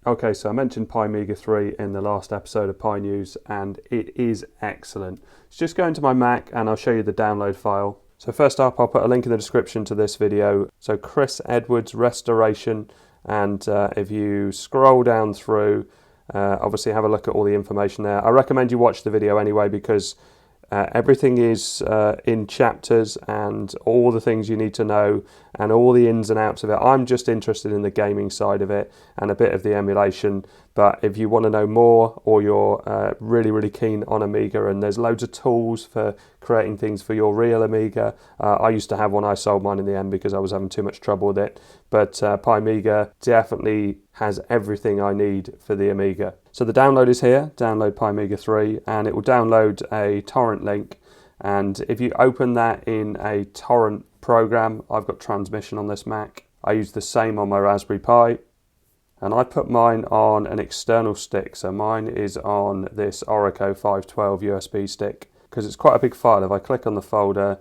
Okay, so I mentioned Pimiga 3 in the last episode of Pi News, and it is excellent. So just go into my Mac and I'll show you the download file. So first up, I'll put a link in the description to this video. So Chris Edwards Restoration, and if you scroll down through, obviously have a look at all the information there. I recommend you watch the video anyway, because everything is in chapters and all the things you need to know and all the ins and outs of it. I'm just interested in the gaming side of it and a bit of the emulation, but if you want to know more, or you're really keen on Amiga, and there's loads of tools for creating things for your real Amiga. I used to have one, I sold mine in the end because I was having too much trouble with it, but Pimiga definitely has everything I need for the Amiga. So the download is here, download Pimiga 3, and it will download a torrent link, and if you open that in a torrent program, I've got transmission on this Mac, I use the same on my Raspberry Pi, and I put mine on an external stick, so mine is on this Orico 512 USB stick, because it's quite a big file. If I click on the folder,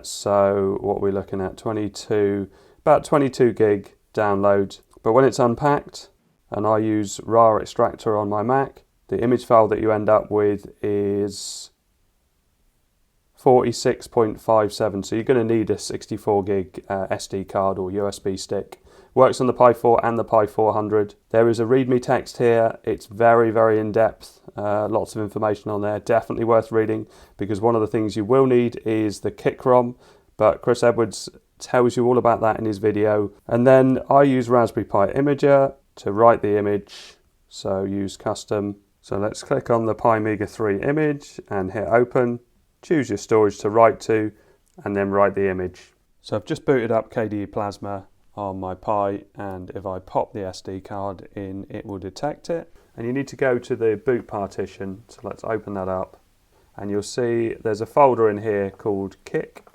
so what we're looking at, about 22 gig download. But when it's unpacked, and I use RAR extractor on my Mac, the image file that you end up with is 46.57, so you're going to need a 64 gig SD card or USB stick. Works on the Pi 4 and the Pi 400. There is a README text here. It's very in-depth, lots of information on there, definitely worth reading, because one of the things you will need is the kick ROM, but Chris Edwards tells you all about that in his video. And then I use Raspberry Pi Imager to write the image, so use custom. So let's click on the Pimiga 3 image and hit open, choose your storage to write to, and then write the image. So I've just booted up KDE Plasma on my Pi, and if I pop the SD card in, it will detect it. And you need to go to the boot partition, so let's open that up, and you'll see there's a folder in here called Kick,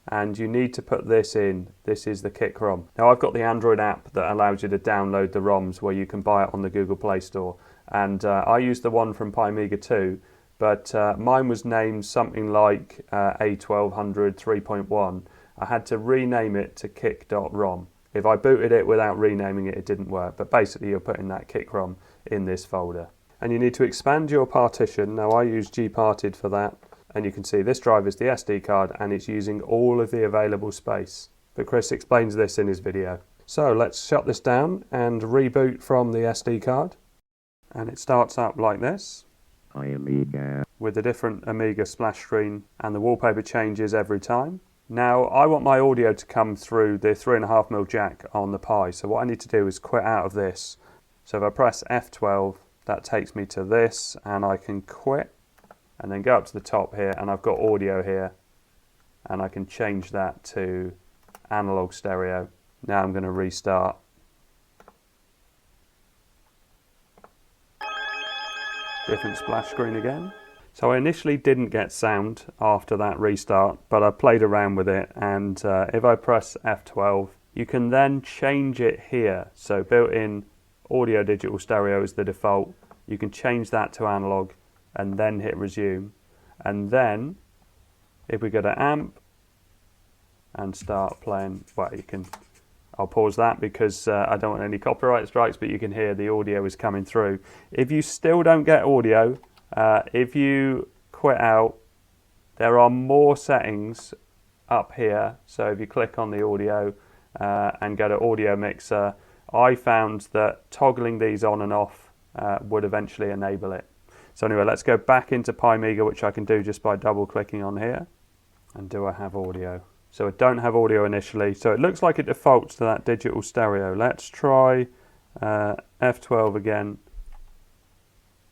and you need to put this in. This is the Kick ROM. Now I've got the Android app that allows you to download the ROMs, where you can buy it on the Google Play Store, and I used the one from Pimiga 2, but mine was named something like A1200 3.1. I had to rename it to kick.rom. If I booted it without renaming it, it didn't work, but basically you're putting that kick ROM in this folder. And you need to expand your partition. Now I use gparted for that, and you can see this drive is the SD card, and it's using all of the available space. But Chris explains this in his video. So let's shut this down and reboot from the SD card. And it starts up like this, Amiga, with a different Amiga splash screen, and the wallpaper changes every time. Now I want my audio to come through the 3.5mm jack on the Pi, so what I need to do is quit out of this. So if I press F12, that takes me to this, and I can quit and then go up to the top here, and I've got audio here, and I can change that to analog stereo. Now I'm going to restart. Different splash screen again. So I initially didn't get sound after that restart, but I played around with it, and if I press F12, you can then change it here. So built-in audio digital stereo is the default. You can change that to analog and then hit resume. And then if we go to amp and start playing, well, you can, I'll pause that because I don't want any copyright strikes, but you can hear the audio is coming through. If you still don't get audio, if you quit out, there are more settings up here. So if you click on the audio and go to audio mixer, I found that toggling these on and off would eventually enable it. So anyway, let's go back into Pimiga, which I can do just by double clicking on here. And do I have audio? So I don't have audio initially, so it looks like it defaults to that digital stereo. Let's try F12 again,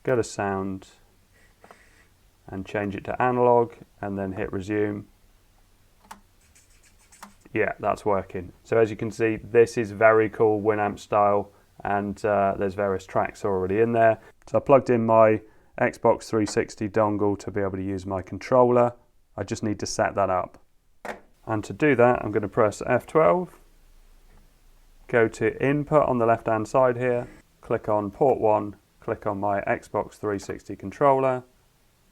go to sound, and change it to analog, and then hit resume. Yeah, that's working. So as you can see, this is very cool Winamp style, and there's various tracks already in there. So I plugged in my Xbox 360 dongle to be able to use my controller. I just need to set that up. And to do that, I'm going to press F12, go to input on the left hand side here, click on port 1, click on my Xbox 360 controller,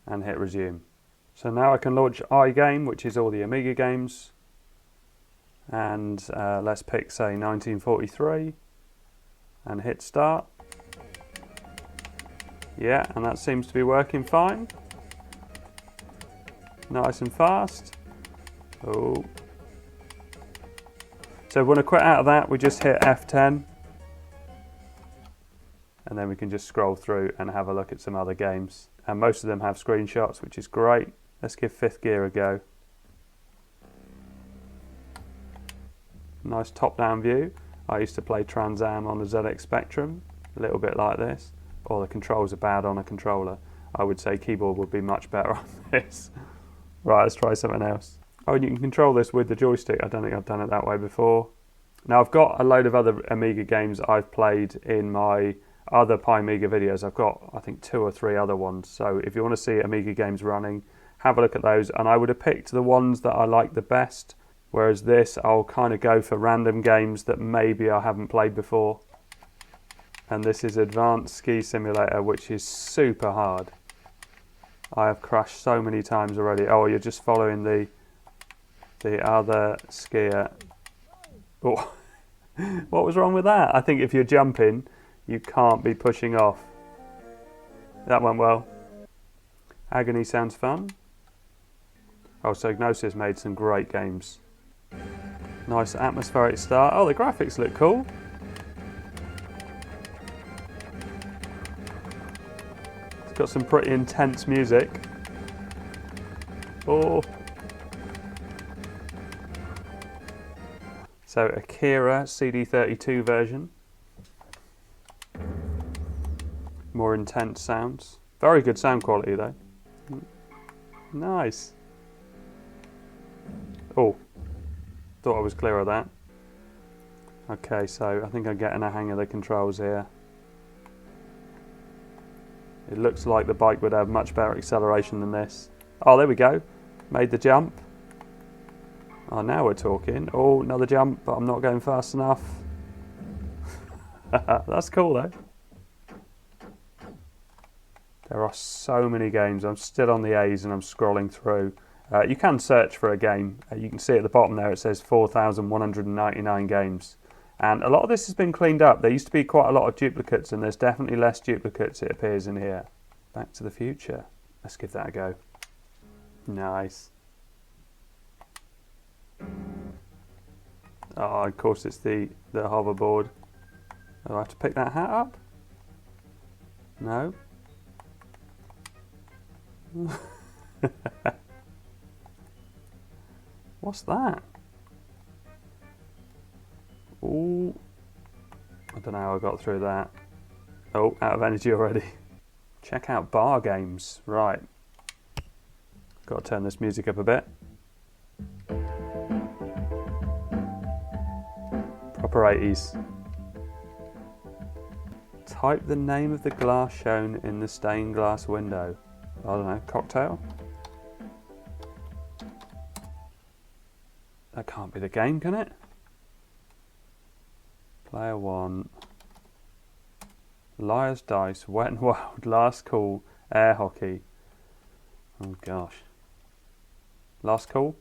and hit resume. So now I can launch iGame, which is all the Amiga games, and let's pick, say, 1943, and hit start. Yeah, and that seems to be working fine. Nice and fast. Oh. So if we want to quit out of that, we just hit F10. And then we can just scroll through and have a look at some other games. And most of them have screenshots, which is great. Let's give Fifth Gear a go. Nice top-down view. I used to play Trans Am on the ZX Spectrum, a little bit like this. Or the controls are bad on a controller. I would say keyboard would be much better on this. Right, let's try something else. Oh, and you can control this with the joystick. I don't think I've done it that way before. Now, I've got a load of other Amiga games I've played in my other Pimiga videos. I've got, I think, 2 or 3 other ones. So if you want to see Amiga games running, have a look at those. And I would have picked the ones that I like the best. Whereas this, I'll kind of go for random games that maybe I haven't played before. And this is Advanced Ski Simulator, which is super hard. I have crashed so many times already. Oh, you're just following the other skier. Oh, what was wrong with that? I think if you're jumping, you can't be pushing off. That went well. Agony sounds fun. Oh, so Gnosis made some great games. Nice atmospheric start. Oh, the graphics look cool. It's got some pretty intense music. Oh. So Akira CD32 version. More intense sounds. Very good sound quality though. Nice. Oh, thought I was clear of that. Okay, so I think I'm getting a hang of the controls here. It looks like the bike would have much better acceleration than this. Oh, there we go. Made the jump. Oh, now we're talking. Oh, another jump, but I'm not going fast enough. That's cool though. There are so many games. I'm still on the A's and I'm scrolling through. You can search for a game. You can see at the bottom there it says 4,199 games. And a lot of this has been cleaned up. There used to be quite a lot of duplicates and there's definitely less duplicates, it appears, in here. Back to the Future. Let's give that a go. Nice. Oh, of course it's the hoverboard. Oh, I have to pick that hat up? No. What's that? Ooh. I don't know how I got through that. Oh, out of energy already. Check out bar games. Right. Got to turn this music up a bit. Proper 80s. Type the name of the glass shown in the stained glass window. I don't know, cocktail? That can't be the game, can it? Player 1. Liar's Dice, Wet and Wild, Last Call, Air Hockey. Oh gosh. Last Call?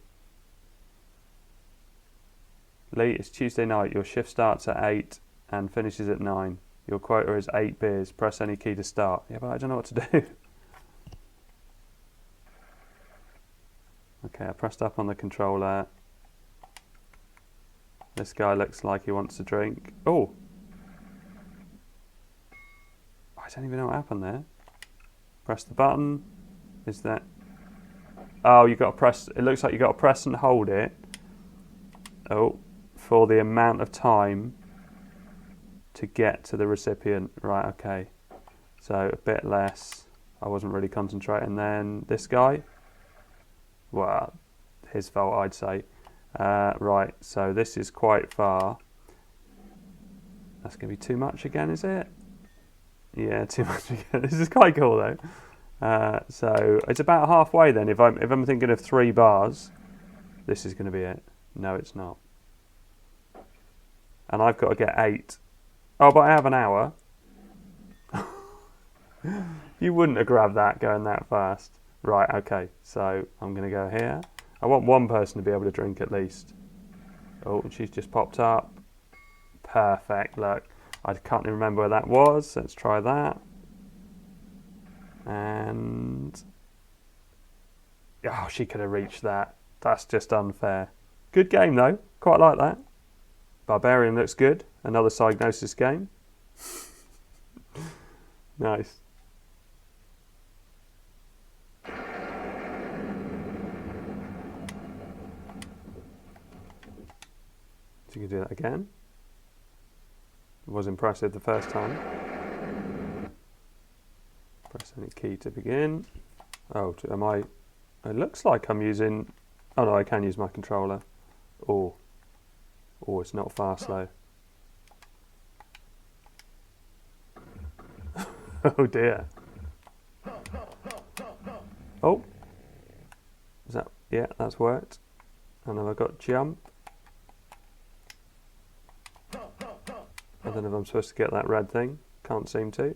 Lee, it's Tuesday night. Your shift starts at 8 and finishes at 9. Your quota is 8 beers. Press any key to start. Yeah, but I don't know what to do. Okay, I pressed up on the controller. This guy looks like he wants to drink. Oh! I don't even know what happened there. Press the button. Is that... Oh, you got to press... It looks like you got to press and hold it. Oh, for the amount of time to get to the recipient. Right, okay. So a bit less. I wasn't really concentrating. Then this guy. Well, his fault, I'd say. Right, so this is quite far. That's going to be too much again, is it? Yeah, too much again. This is quite cool, though. So it's about halfway then. If I'm thinking of 3 bars, this is going to be it. No, it's not. And I've got to get 8. Oh, but I have an hour. You wouldn't have grabbed that going that fast. Right, okay, so I'm going to go here. I want one person to be able to drink at least. Oh, and she's just popped up. Perfect, look. I can't even remember where that was. Let's try that. And oh, she could have reached that. That's just unfair. Good game though. Quite like that. Barbarian looks good. Another Psygnosis game. Nice. So you can do that again. It was impressive the first time. Press any key to begin. Oh, am I? It looks like I'm using. Oh no, I can use my controller. Oh, it's not fast though. Oh dear. Oh, is that? Yeah, that's worked. And have I got jump? I don't know if I'm supposed to get that red thing. Can't seem to.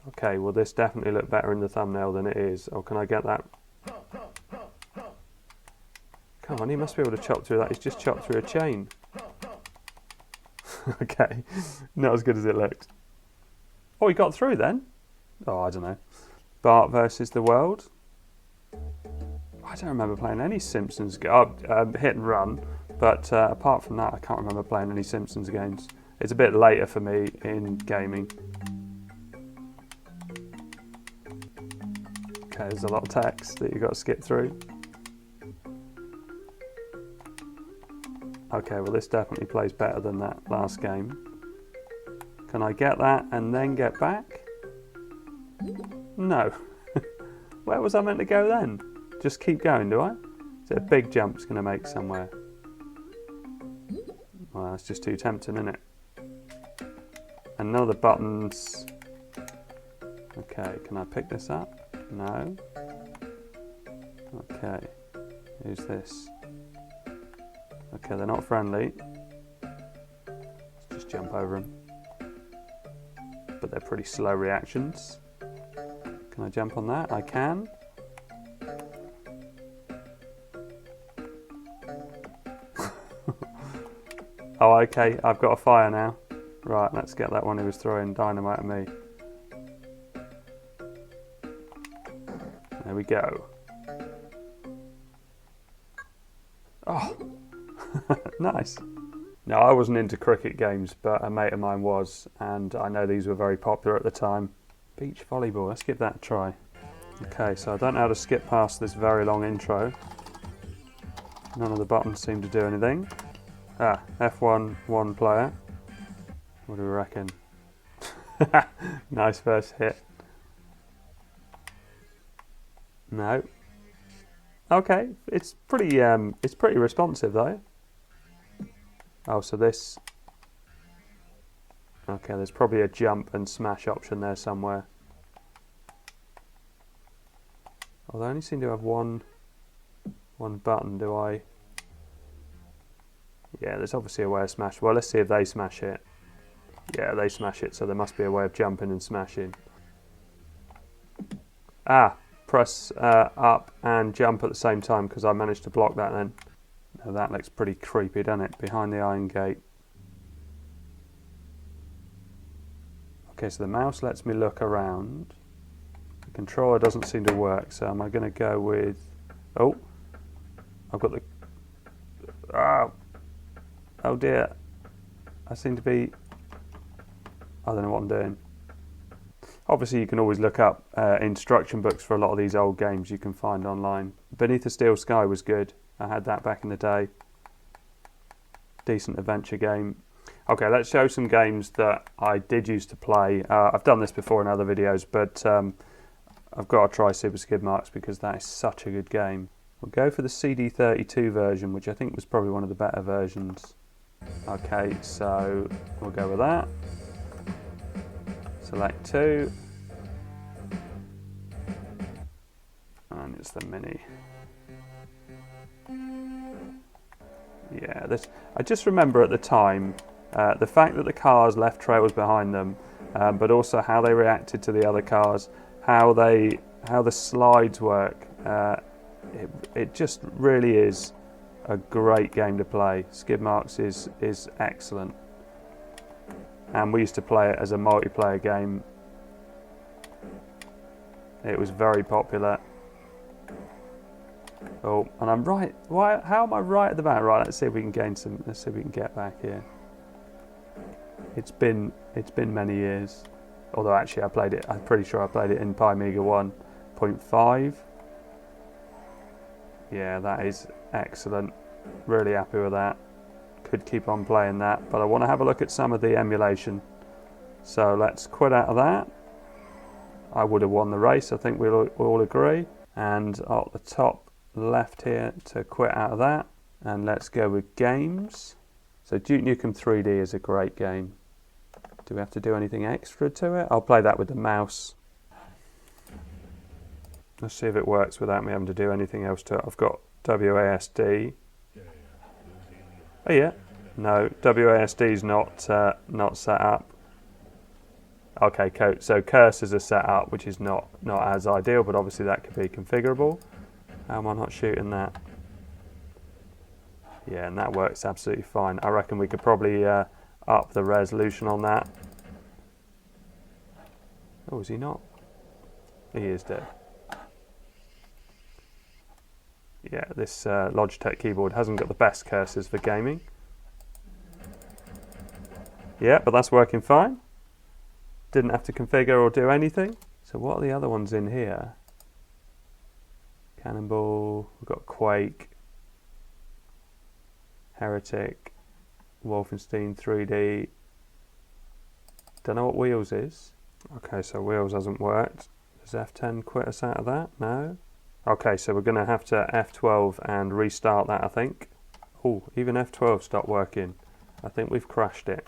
Okay, well this definitely looked better in the thumbnail than it is. Oh, can I get that? Come on, he must be able to chop through that. He's just chopped through a chain. Okay, not as good as it looked. Oh, he got through then? Oh, I don't know. Bart versus the World. I don't remember playing any Simpsons games. Hit and Run. But apart from that, I can't remember playing any Simpsons games. It's a bit later for me in gaming. Okay, there's a lot of text that you've got to skip through. Okay, well this definitely plays better than that last game. Can I get that and then get back? No. Where was I meant to go then? Just keep going, do I? Is it a big jump it's going to make somewhere? Well, that's just too tempting, isn't it? And none of the buttons... Okay, can I pick this up? No. Okay, who's this? Okay, they're not friendly. Let's just jump over them. But they're pretty slow reactions. Can I jump on that? I can. Oh, okay, I've got a fire now. Right, let's get that one who was throwing dynamite at me. There we go. Oh, nice. No, I wasn't into cricket games, but a mate of mine was, and I know these were very popular at the time. Beach volleyball, let's give that a try. Okay, so I don't know how to skip past this very long intro. None of the buttons seem to do anything. Ah, F1, one player. What do we reckon? Nice first hit. No. Okay, it's pretty responsive though. Oh, so this... Okay, there's probably a jump and smash option there somewhere. Oh, they only seem to have one button, do I? Yeah, there's obviously a way of smash. Well, let's see if they smash it. Yeah, they smash it, so there must be a way of jumping and smashing. Ah, press up and jump at the same time, because I managed to block that then. Now that looks pretty creepy, doesn't it? Behind the iron gate. Okay, so the mouse lets me look around. The controller doesn't seem to work, so am I going to go with... Oh, I've got the... Oh dear. I seem to be... I don't know what I'm doing. Obviously you can always look up instruction books for a lot of these old games you can find online. Beneath the Steel Sky was good. I had that back in the day. Decent adventure game. Okay, let's show some games that I did used to play. I've done this before in other videos, but I've got to try Super Skid Marks because that is such a good game. We'll go for the CD32 version, which I think was probably one of the better versions. Okay, so we'll go with that. Select 2. And it's the Mini. Yeah, this. I just remember at the time the fact that the cars left trails behind them, but also how they reacted to the other cars, how the slides work. It just really is a great game to play. Skid Marks is excellent. and we used to play it as a multiplayer game. It was very popular. Oh, and I'm right. Why? How am I right at the back? Right. Let's see if we can gain some. Let's see if we can get back here. It's been many years. Although actually, I played it. I'm pretty sure I played it in Pimiga 1.5. Yeah, that is excellent. Really happy with that. Could keep on playing that, but I want to have a look at some of the emulation. So let's quit out of that. I would have won the race. I think we'll all agree. And at the top left here to quit out of that, and let's go with games. So Duke Nukem 3D is a great game. Do we have to do anything extra to it? I'll play that with the mouse. Let's see if it works without me having to do anything else to it. I've got WASD. Oh yeah, no, WASD is not set up. Okay, so cursors are set up, which is not as ideal, but obviously that could be configurable. How am I not shooting that? Yeah, and that works absolutely fine. I reckon we could probably up the resolution on that. Oh, is he not? He is dead. Yeah, this Logitech keyboard hasn't got the best cursors for gaming. Yeah, but that's working fine. Didn't have to configure or do anything. So what are the other ones in here? Cannonball, we've got Quake, Heretic, Wolfenstein 3D. Don't know what Wheels is. Okay, so Wheels hasn't worked. Does F10 quit us out of that? No. Okay, so we're going to have to F12 and restart that, I think. Oh, even F12 stopped working. I think we've crashed it.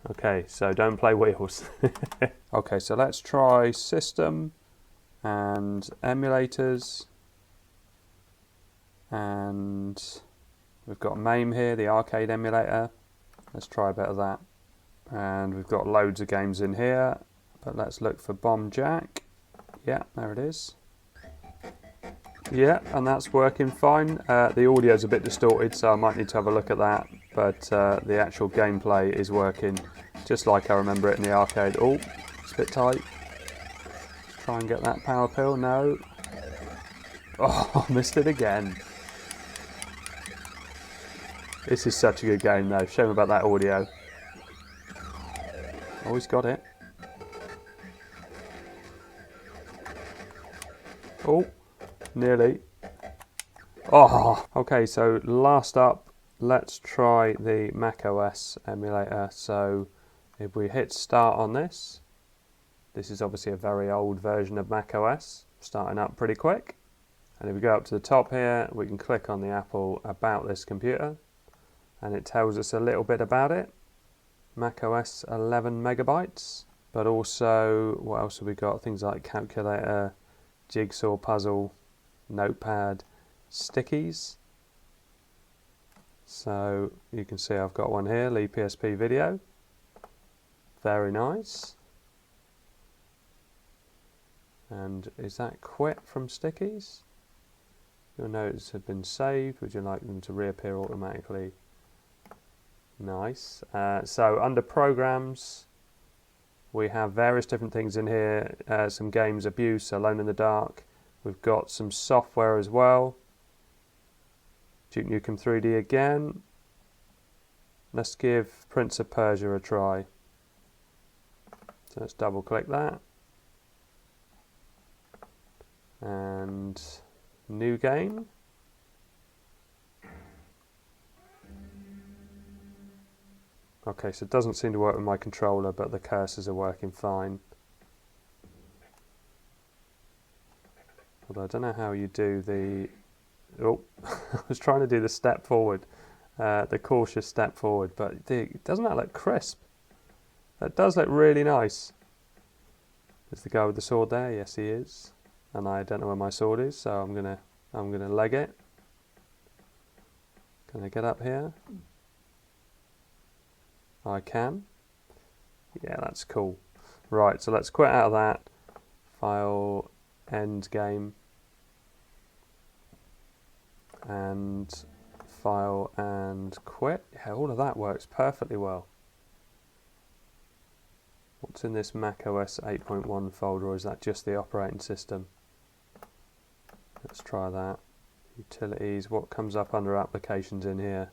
Okay, so don't play Wheels. Okay, so let's try System and Emulators. And we've got MAME here, the arcade emulator. Let's try a bit of that. And we've got loads of games in here, but let's look for Bomb Jack. Yeah, there it is. Yeah, and that's working fine. The audio's a bit distorted, so I might need to have a look at that, but the actual gameplay is working just like I remember it in the arcade. Oh, it's a bit tight. Let's try and get that power pill. No. Oh, missed it again. This is such a good game though. Shame about that audio. Always got it. Oh, nearly. Oh, okay, so last up, let's try the macOS emulator. So if we hit start on this, this is obviously a very old version of macOS, starting up pretty quick. And if we go up to the top here, we can click on the Apple About This computer, and it tells us a little bit about it. macOS 11 megabytes, but also, what else have we got? Things like calculator, jigsaw puzzle, notepad, stickies. So you can see I've got one here, Lee PSP video. Very nice. And is that quit from stickies? Your notes have been saved. Would you like them to reappear automatically? Nice. So under programs, we have various different things in here. Some games, Abuse, Alone in the Dark. We've got some software as well. Duke Nukem 3D again. Let's give Prince of Persia a try. So let's double click that. And new game. Okay, so it doesn't seem to work with my controller, but the cursors are working fine. Although I don't know how you do the... Oh, I was trying to do the step forward, the cautious step forward, but doesn't that look crisp? That does look really nice. Is the guy with the sword there? Yes, he is. And I don't know where my sword is, so I'm gonna leg it. Can I get up here? I can. Yeah, that's cool. Right, so let's quit out of that. File, end game. And file and quit. Yeah, all of that works perfectly well. What's in this Mac OS 8.1 folder, or is that just the operating system? Let's try that. Utilities, what comes up under applications in here?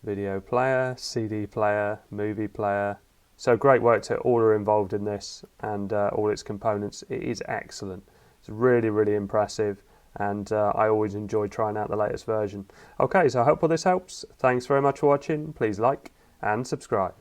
Video player, CD player, movie player. So great work to all are involved in this and all its components. It is excellent. It's really, really impressive, and I always enjoy trying out the latest version. Okay, so I hope all this helps. Thanks very much for watching. Please like and subscribe.